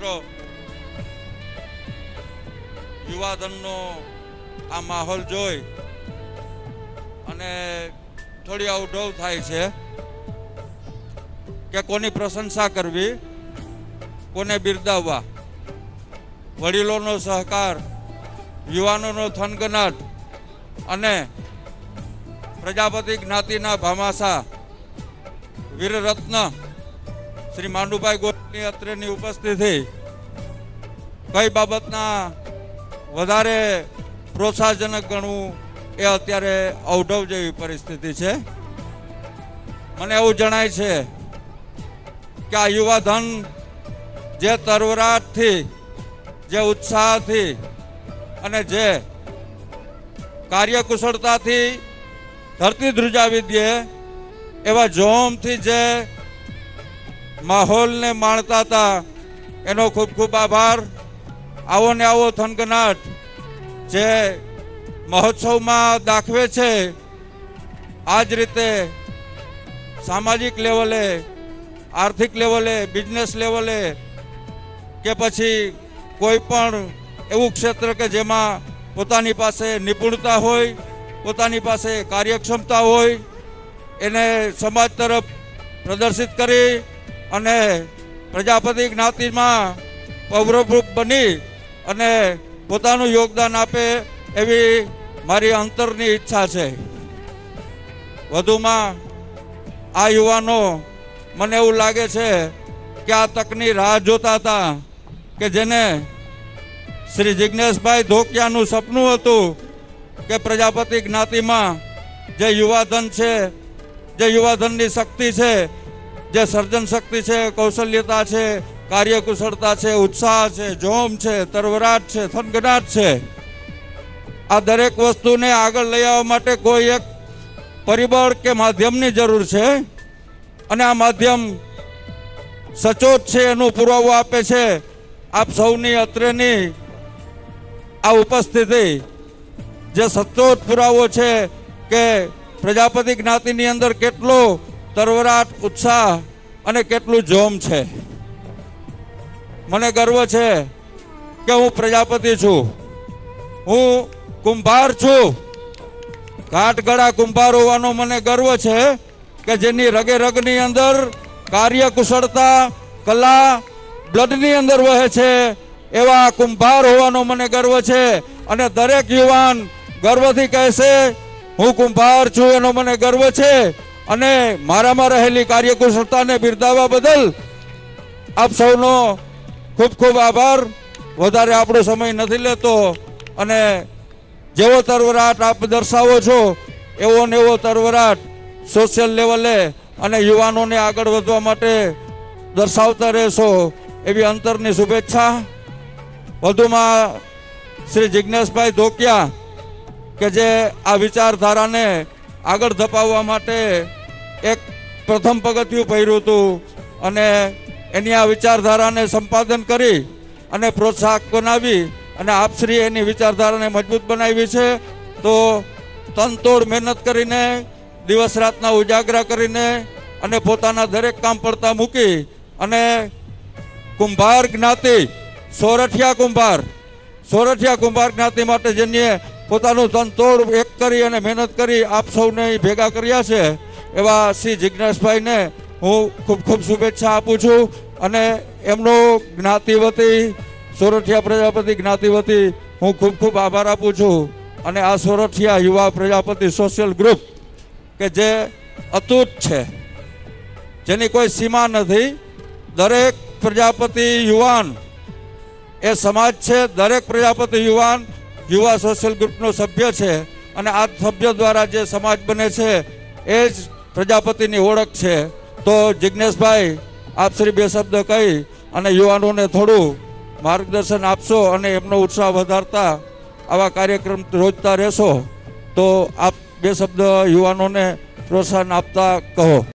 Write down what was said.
મિત્રો, યુવાધનનો આ માહોલ જોઈ અને થોડી અવઢવ થાય છે કે કોની પ્રશંસા કરવી, કોને બિરદાવવા. વડીલોનો સહકાર, યુવાનોનો થનગનાટ અને પ્રજાપતિ જ્ઞાતિના ભામાસા વીરરત્ન શ્રી માંડુભાઈ ગોરની અત્રેની ઉપસ્થિતિ કઈ બાબતના વધારે પ્રોત્સાહજનક ગણવું એ અત્યારે અવઢવ જેવી પરિસ્થિતિ છે. મને એવું જણાય છે કે આ યુવાધન જે તરવરાટથી, જે ઉત્સાહથી અને જે કાર્યકુશળતાથી ધરતી ધ્રુજાવી દે એવા જોમથી જે માહોલને માણતા હતા, એનો ખૂબ ખૂબ આભાર. આવો ને આવો થનગનાટ જે મહોત્સવમાં દાખવે છે, આ જ રીતે સામાજિક લેવલે, આર્થિક લેવલે, બિઝનેસ લેવલે કે પછી કોઈ પણ એવું ક્ષેત્ર કે જેમાં પોતાની પાસે નિપુણતા હોય, પોતાની પાસે કાર્યક્ષમતા હોય, એને સમાજ તરફ પ્રદર્શિત કરી અને પ્રજાપતિ જ્ઞાતિમાં પૌરભૂપ બની અને પોતાનું યોગદાન આપે એવી મારી અંતરની ઈચ્છા છે. વધુમાં આ યુવાનો, મને એવું લાગે છે કે આ તકની રાહ જોતા હતા કે જેને શ્રી જિજ્ઞેશભાઈ ધોકિયાનું સપનું હતું કે પ્રજાપતિ જ્ઞાતિમાં જે યુવાધન છે, જે યુવાધનની શક્તિ છે, જે સર્જન શક્તિ છે, કૌશલ્યતા છે, કાર્યકુશળતા છે, ઉત્સાહ છે, જોમ છે, તરવરાટ છે, થનગનાટ છે, આ દરેક વસ્તુને આગળ લઈ આવવા માટે કોઈ એક પરિબળ કે માધ્યમની જરૂર છે અને આ માધ્યમ સચોટ છે એનું પુરાવો આપે છે આપ સૌની અત્રેની આ ઉપસ્થિતિ, જે સચોટ પુરાવો છે કે પ્રજાપતિ જ્ઞાતિની અંદર કેટલો તરવરાટ, ઉત્સાહ અને કેટલું જોમ છે. મને ગર્વ છે કે હું પ્રજાપતિ છું, હું કુંભાર છું. ઘાટગળા કુંભાર હોવાનો મને ગર્વ છે કે જેની રગે રગની અંદર કાર્યકુશળતા, કલા બ્લડની અંદર વહે છે, એવા કુંભાર હોવાનો મને ગર્વ છે. અને દરેક યુવાન ગર્વથી કહેશે હું કુંભાર છું, એનો મને ગર્વ છે. અને મારામાં રહેલી કાર્યકુશળતાને બિરદાવવા બદલ આપ સૌનો ખૂબ ખૂબ આભાર. વધારે આપણો સમય નથી લેતો અને જેવો તરવરાટ આપ દર્શાવો છો એવો ને એવો તરવરાટ સોશિયલ લેવલે અને યુવાનોને આગળ વધવા માટે દર્શાવતા રહેશો એવી અંતરની શુભેચ્છા. વધુમાં શ્રી જિજ્ઞેશભાઈ ધોકિયા કે જે આ વિચારધારાને આગળ ધપાવવા માટે એક પ્રથમ પગથિયું ભર્યું હતું અને એની આ વિચારધારાને સંપાદન કરી અને પ્રોત્સાહક બનાવી અને આપશ્રી એની વિચારધારાને મજબૂત બનાવી છે. તો તનતોડ મહેનત કરીને, દિવસ રાતના ઉજાગરા કરીને અને પોતાના દરેક કામ પડતા મૂકી અને કુંભાર જ્ઞાતિ, સોરઠિયા કુંભાર જ્ઞાતિ માટે જેને પોતાનું તનતોડ એક કરી અને મહેનત કરી આપ સૌને ભેગા કર્યા છે એવા શ્રી જિજ્ઞેશભાઈને હું ખૂબ ખૂબ શુભેચ્છા આપું છું અને એમનો જ્ઞાતિ વતી, સોરઠિયા પ્રજાપતિ જ્ઞાતિ વતી હું ખૂબ ખૂબ આભાર આપું છું. અને આ સોરઠિયા યુવા પ્રજાપતિ સોશિયલ ગ્રુપ કે જે અતૂટ છે, જેની કોઈ સીમા નથી, દરેક પ્રજાપતિ યુવાન એ સમાજ છે. દરેક પ્રજાપતિ યુવાન યુવા સોશિયલ ગ્રુપનો સભ્ય છે અને આ સભ્ય દ્વારા જે સમાજ બને છે એ જ પ્રજાપતિની ઓળખ છે. તો જિજ્ઞેશભાઈ, આપ શ્રી બે શબ્દ કહી અને યુવાનોને થોડું માર્ગદર્શન આપશો અને એમનો ઉત્સાહ વધારતા આવા કાર્યક્રમ રોજતા રહેશો તો આપ બે શબ્દ યુવાનોને પ્રોત્સાહન આપતા કહો.